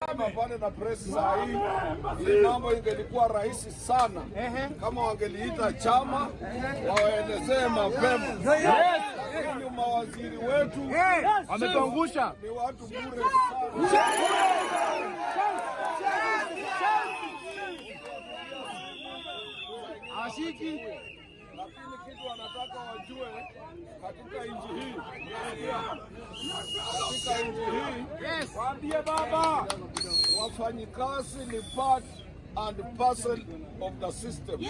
Pale na press saa hii mambo ingelikuwa rahisi sana kama wangeliita chama waelezee mapema. Lakini mawaziri wetu wametuangusha, ni watu bure sana. Ashiki. Lakini kitu wanataka wajue katika nchi hii, waambie baba, wafanyikazi ni part and parcel of the system.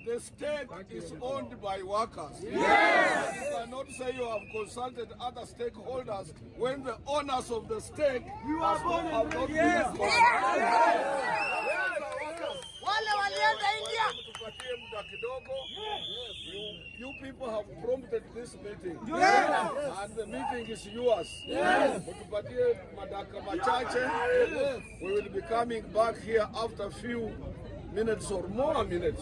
The state is owned by workers. You cannot say you have consulted other stakeholders when the owners of the state have not been consulted. You people have prompted this meeting, and the meeting is yours. We will be coming back here after a few minutes or more minutes.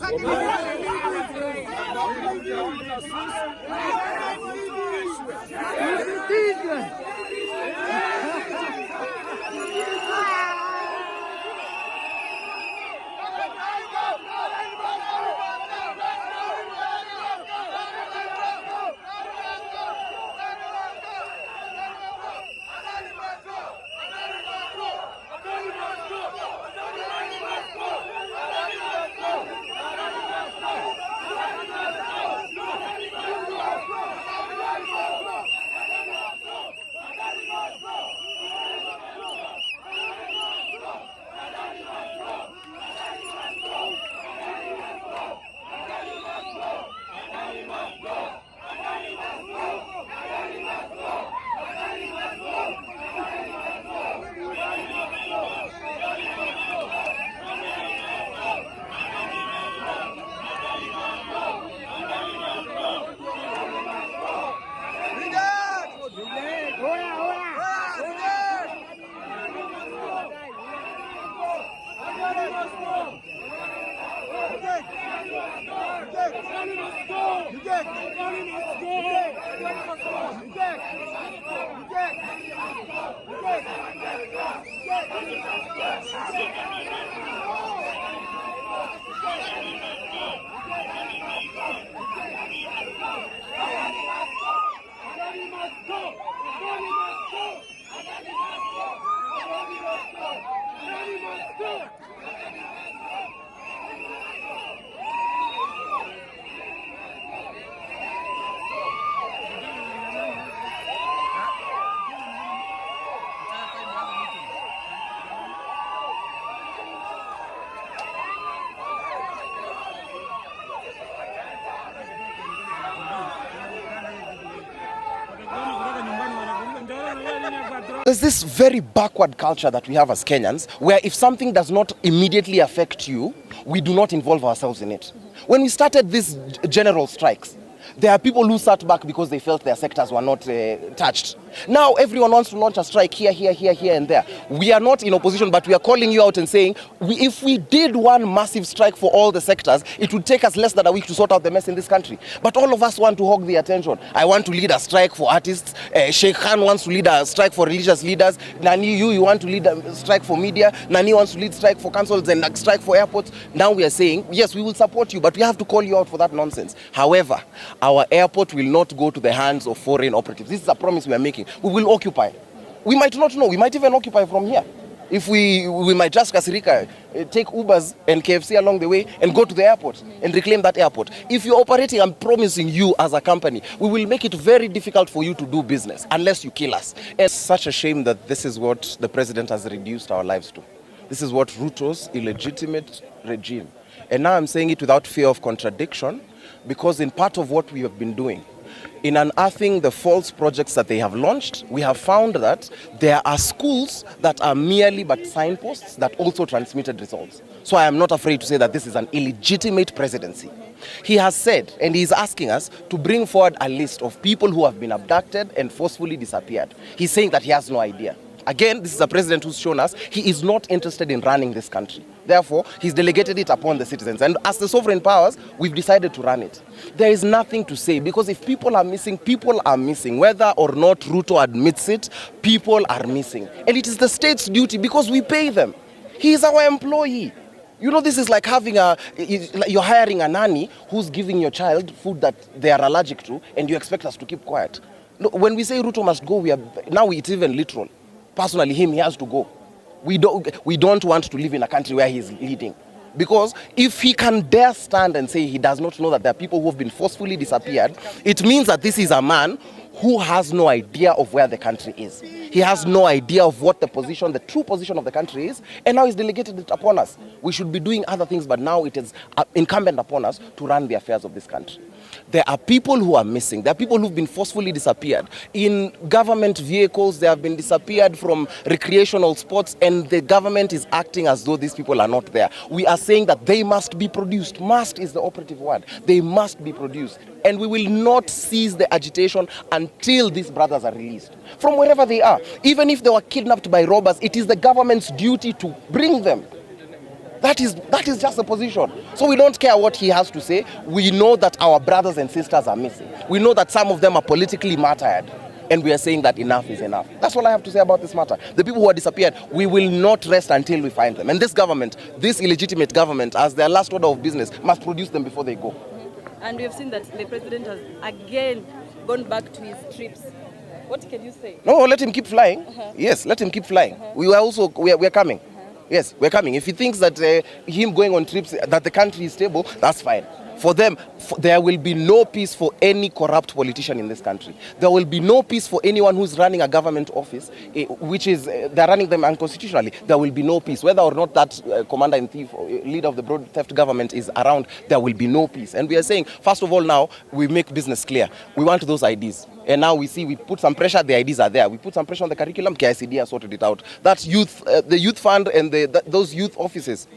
There's this very backward culture that we have as Kenyans, where if something does not immediately affect you, we do not involve ourselves in it. When we started these general strikes, there are people who sat back because they felt their sectors were not touched. Now everyone wants to launch a strike here, and there. We are not in opposition, but we are calling you out and saying, if we did one massive strike for all the sectors, it would take us less than a week to sort out the mess in this country. But all of us want to hog the attention. I want to lead a strike for artists. Sheikh Khan wants to lead a strike for religious leaders. Nani, you want to lead a strike for media. Nani wants to lead a strike for councils and a strike for airports. Now we are saying, yes, we will support you, but we have to call you out for that nonsense. However, our airport will not go to the hands of foreign operatives. This is a promise we are making. We will occupy. We might not know. We might even occupy from here. If we might just Kasirika, take Ubers and KFC along the way and go to the airport and reclaim that airport. If you're operating, I'm promising you as a company, we will make it very difficult for you to do business unless you kill us. It's such a shame that this is what the president has reduced our lives to. This is what Ruto's illegitimate regime. And now I'm saying it without fear of contradiction, because in part of what we have been doing, in unearthing the false projects that they have launched, we have found that there are schools that are merely but signposts that also transmitted results. So I am not afraid to say that this is an illegitimate presidency. He has said, and he is asking us to bring forward a list of people who have been abducted and forcefully disappeared. He's saying that he has no idea. Again, this is a president who's shown us he is not interested in running this country. Therefore, he's delegated it upon the citizens. And as the sovereign powers, we've decided to run it. There is nothing to say, because if people are missing, people are missing. Whether or not Ruto admits it, people are missing. And it is the state's duty, because we pay them. He is our employee. You know, this is like you're hiring a nanny who's giving your child food that they are allergic to, and you expect us to keep quiet. No, when we say Ruto must go, now it's even literal. Personally, he has to go. We don't want to live in a country where he's leading. Because if he can dare stand and say he does not know that there are people who have been forcefully disappeared, it means that this is a man who has no idea of where the country is. He has no idea of what the true position of the country is, and now he's delegated it upon us. We should be doing other things, but now it is incumbent upon us to run the affairs of this country. There are people who are missing. There are people who've been forcefully disappeared. In government vehicles, they have been disappeared from recreational spots, and the government is acting as though these people are not there. We are saying that they must be produced. Must is the operative word. They must be produced. And we will not cease the agitation until these brothers are released from wherever they are. Even if they were kidnapped by robbers, it is the government's duty to bring them. That is just the position. So we don't care what he has to say. We know that our brothers and sisters are missing. We know that some of them are politically martyred. And we are saying that enough is enough. That's all I have to say about this matter. The people who are disappeared, we will not rest until we find them. And this government, this illegitimate government, as their last order of business, must produce them before they go. And we have seen that the president has again gone back to his trips. What can you say? No, let him keep flying. Yes, let him keep flying. We are coming. Yes, we're coming. If he thinks that him going on trips, that the country is stable, that's fine. For them, there will be no peace for any corrupt politician in this country. There will be no peace for anyone who's running a government office, which is, they're running them unconstitutionally. There will be no peace. Whether or not that commander-in-chief or leader of the broad theft government is around, there will be no peace. And we are saying, first of all, now, we make business clear. We want those IDs. And now we put some pressure, the IDs are there. We put some pressure on the curriculum, KICD has sorted it out. That's youth, the youth fund and those youth offices.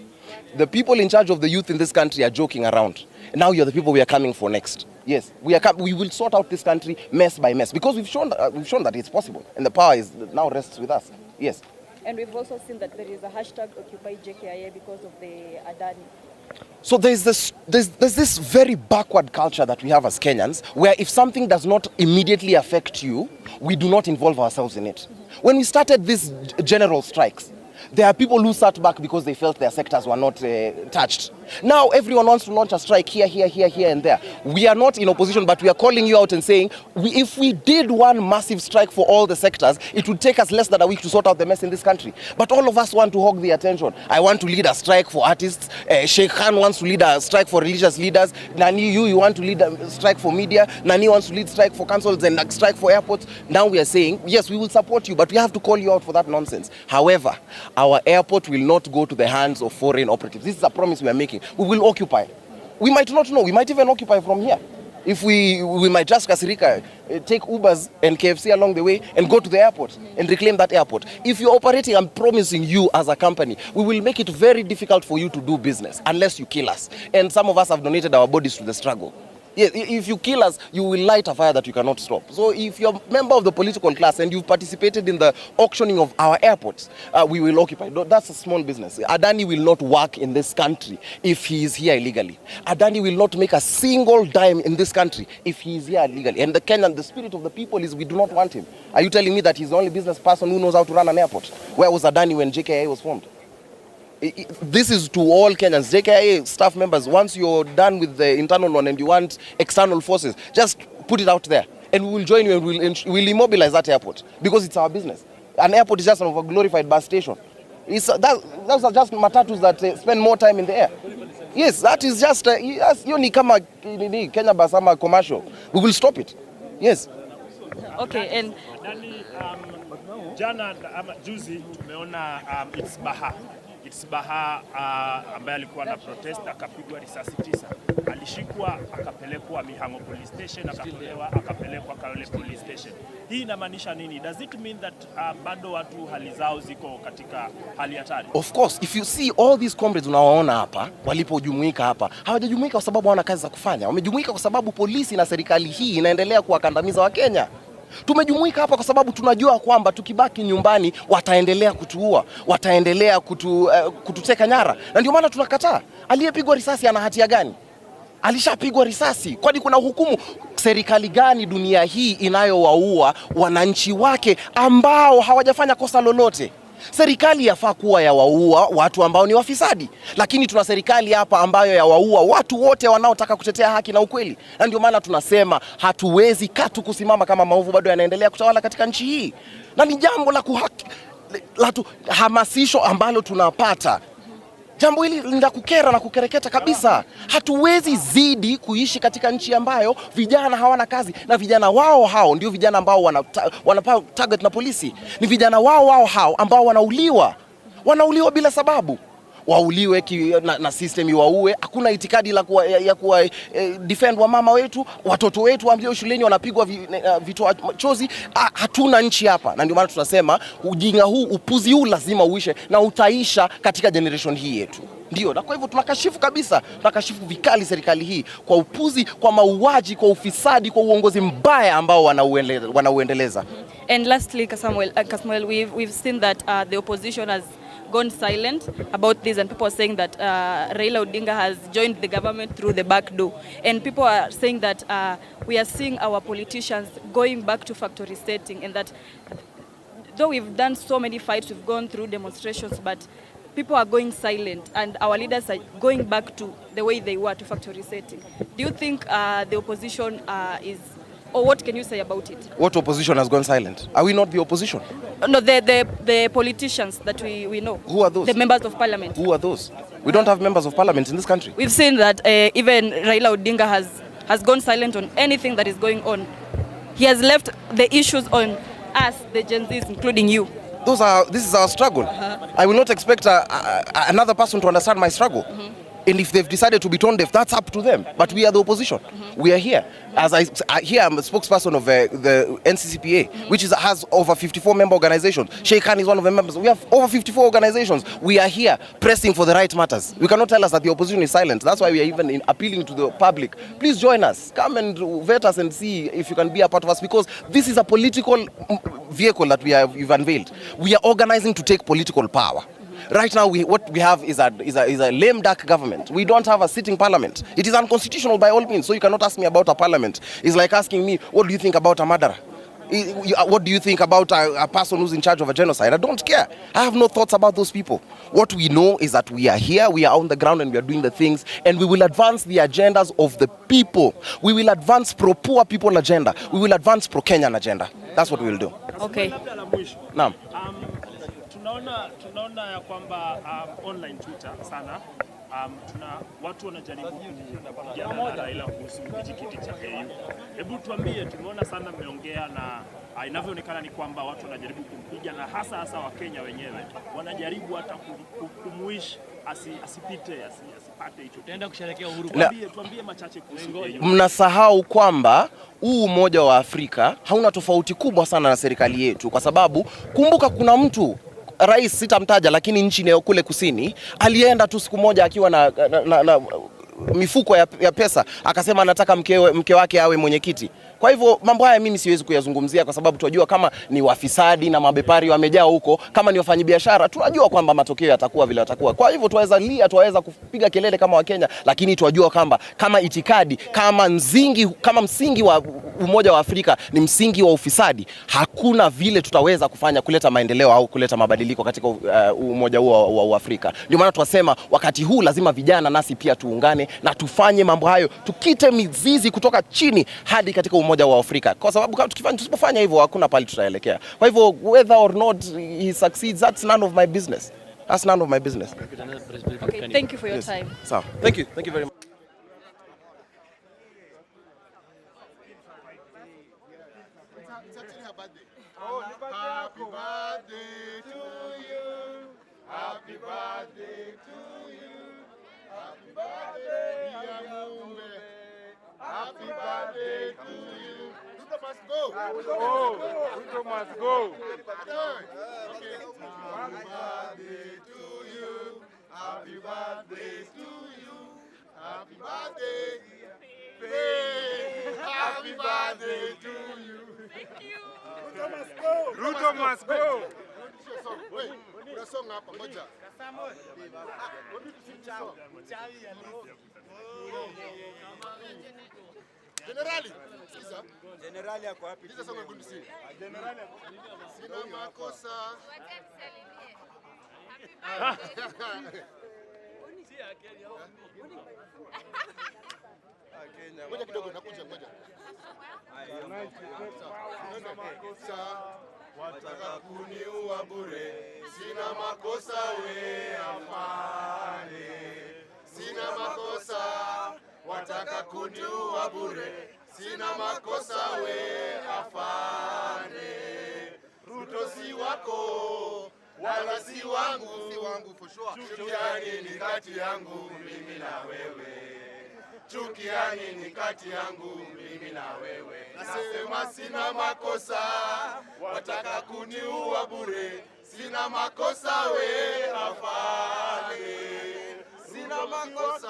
The people in charge of the youth in this country are joking around. Now you're the people we are coming for next. Yes, we will sort out this country mess by mess, because we've shown that it's possible, and the power now rests with us. Yes. And we've also seen that there is a hashtag Occupy Jkia because of the Adani. So there's this very backward culture that we have as Kenyans, where if something does not immediately affect you, we do not involve ourselves in it. When we started these general strikes, there are people who sat back because they felt their sectors were not touched. Now everyone wants to launch a strike here, and there. We are not in opposition, but we are calling you out and saying, if we did one massive strike for all the sectors, it would take us less than a week to sort out the mess in this country. But all of us want to hog the attention. I want to lead a strike for artists. Sheikh Khan wants to lead a strike for religious leaders. Nani, you want to lead a strike for media. Nani wants to lead strike for councils and a strike for airports. Now we are saying, yes, we will support you, but we have to call you out for that nonsense. However, our airport will not go to the hands of foreign operatives. This is a promise we are making. We will occupy. We might not know. We might even occupy from here. If we might just Kasirika, take Ubers and KFC along the way and go to the airport and reclaim that airport. If you're operating, I'm promising you as a company, we will make it very difficult for you to do business unless you kill us. And some of us have donated our bodies to the struggle. Yes, if you kill us, you will light a fire that you cannot stop. So if you're a member of the political class and you've participated in the auctioning of our airports, we will occupy. That's a small business. Adani will not work in this country if he is here illegally. Adani will not make a single dime in this country if he is here illegally. And the spirit of the people is we do not want him. Are you telling me that he's the only business person who knows how to run an airport? Where was Adani when Jkia was formed? This is to all Kenyans, Jkia staff members. Once you're done with the internal one and you want external forces, just put it out there and we will join you and we'll immobilize that airport, because it's our business. An airport is just a glorified bus station. Those are just matatus that spend more time in the air. Yes, that is just Kenya bus ama commercial. We will stop it. Yes. Okay, and jana ama juzi tumeona Itzbaha ambaye alikuwa na protest akapigwa risasi 9. Alishikwa akapelekwa Mihango police station, akapelekwa Karole police station. Hii inamaanisha nini? Does it mean that bado watu hali zao ziko katika hali hatari? Of course, if you see all these comrades unawaona hapa, walipojumuika hapa, hawajajumuika kwa sababu hawana kazi za kufanya. Wamejumuika kwa sababu polisi na serikali hii inaendelea kuwakandamiza Wakenya. Tumejumuika hapa kwa sababu tunajua kwamba tukibaki nyumbani wataendelea kutuua, wataendelea kututeka nyara, na ndio maana tunakataa. Aliyepigwa risasi ana hatia gani? Alishapigwa risasi. Kwani kuna hukumu? Serikali gani dunia hii inayowaua wananchi wake ambao hawajafanya kosa lolote? Serikali yafaa kuwa ya waua watu ambao ni wafisadi, lakini tuna serikali hapa ambayo ya waua watu wote wanaotaka kutetea haki na ukweli. Na ndio maana tunasema hatuwezi katu kusimama kama maovu bado yanaendelea kutawala katika nchi hii, na ni jambo la hamasisho ambalo tunapata. Jambo hili linda kukera na kukereketa kabisa. Hatuwezi zidi kuishi katika nchi ambayo vijana hawana kazi, na vijana wao hao ndio vijana ambao wana target na polisi. Ni vijana wao hao ambao wanauliwa bila sababu. Wauliwe na system iwaue. Hakuna itikadi ya kuwa defend wa mama wetu, watoto wetu ambao shuleni wanapigwa vitoa chozi. Hatuna nchi hapa, na ndio maana tunasema ujinga huu, upuzi huu lazima uishe, na utaisha katika generation hii yetu. Ndio, na kwa hivyo tunakashifu vikali serikali hii kwa upuzi, kwa mauaji, kwa ufisadi, kwa uongozi mbaya ambao wanauendeleza. And lastly, Kasmuel, we've seen that the opposition has gone silent about this, and people are saying that Raila Odinga has joined the government through the back door, and people are saying that we are seeing our politicians going back to factory setting, and that though we've done so many fights, we've gone through demonstrations, but people are going silent, and our leaders are going back to the way they were, to factory setting. Do you think the opposition is, or what can you say about it? What opposition has gone silent? Are we not the opposition? No, the politicians that we know. Who are those? The members of parliament. Who are those? We don't have members of parliament in this country. We've seen that even Raila Odinga has gone silent on anything that is going on. He has left the issues on us, the Gen Zs, including you. This is our struggle. I will not expect another person to understand my struggle. And if they've decided to be tone deaf, that's up to them. But we are the opposition. We are here. As here, I'm a spokesperson of the NCCPA, which has over 54 member organizations. Sheikh Khan is one of the members. We have over 54 organizations. We are here pressing for the right matters. We cannot tell us that the opposition is silent. That's why we are even appealing to the public. Please join us. Come and vet us and see if you can be a part of us, because this is a political vehicle that we've unveiled. We are organizing to take political power. Right now, what we have is a lame duck government. We don't have a sitting parliament. It is unconstitutional by all means. So you cannot ask me about a parliament. It's like asking me, what do you think about a murderer? What do you think about a person who's in charge of a genocide? I don't care. I have no thoughts about those people. What we know is that we are here, we are on the ground, and we are doing the things, and we will advance the agendas of the people. We will advance pro-poor people agenda. We will advance pro-Kenyan agenda. That's what we will do. Okay. Naam. Tunaona ya kwamba online Twitter sana watu wanajaribu kupigana na Raila kuhusu kiti cha KU. Hebu tuambie, tumeona sana mmeongea, na inavyoonekana ni kwamba watu wanajaribu kumpiga, na hasa wa Kenya wenyewe wanajaribu hata kumuishi asipate hicho. Tutaenda kusherehekea uhuru. Tuambie machache kuhusu KU. Mnasahau kwamba huu umoja wa Afrika hauna tofauti kubwa sana na serikali yetu, kwa sababu kumbuka, kuna mtu rais, sitamtaja, lakini nchi kule kusini, alienda tu siku moja akiwa na mifuko ya pesa, akasema anataka mke wake awe mwenyekiti. Kwa hivyo mambo haya mimi siwezi kuyazungumzia, kwa sababu tunajua kama ni wafisadi na mabepari wamejaa huko, kama ni wafanyabiashara, tunajua kwamba matokeo yatakuwa vile yatakuwa. Kwa hivyo tuweza kupiga kelele kama Wakenya, lakini tunajua kwamba kama itikadi, kama msingi wa umoja wa Afrika ni msingi wa ufisadi, hakuna vile tutaweza kufanya kuleta maendeleo au kuleta mabadiliko katika umoja huo wa Afrika. Ndio maana tunasema wakati huu lazima vijana nasi pia tuungane na tufanye mambo hayo, tukite mizizi kutoka chini hadi katika umoja wa Afrika, kwa sababu kama tusipofanya hivyo hakuna pale tutaelekea. Kwa hivyo whether or not he succeeds, that's none of my business. That's none of my business. Okay, thank you for your time. So, thank you very much. Happy birthday to you. Happy birthday to you. Happy birthday, dear Mumbe. Happy birthday to you. Ruto must go. Ruto must go. Okay. Happy birthday to you. Happy birthday to you. Happy birthday. Happy birthday to you. Thank you. Ruto must go. Wait, kuna song hapa moja. Generali, sikiza. Generali yako wapi? Sikiza song ngundi sing. Generali sina makosa. Ngoja kidogo nakuja ngoja. Wataka kuniua bure, sina makosa we afande. Sina makosa, wataka kuniua bure, sina makosa we afande. Ruto si wako, wala si wangu for sure. Chukiani ni kati yangu mimi na wewe. Chukiani ni kati yangu mimi na wewe. Nasema sina makosa, wataka kuniua bure, sina makosa we afande. Sina makosa,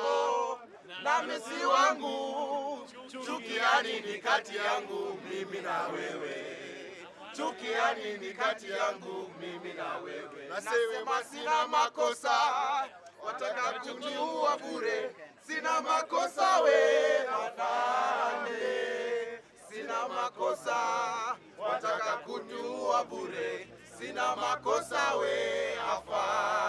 nami si wangu. Chukiani ni kati yangu mimi na wewe. Chukiani ni kati yangu mimi na wewe. Nasema sina makosa, wataka kuniua bure, sina makosa we afande. Sina makosa, wataka kuniua bure, sina makosa we afande.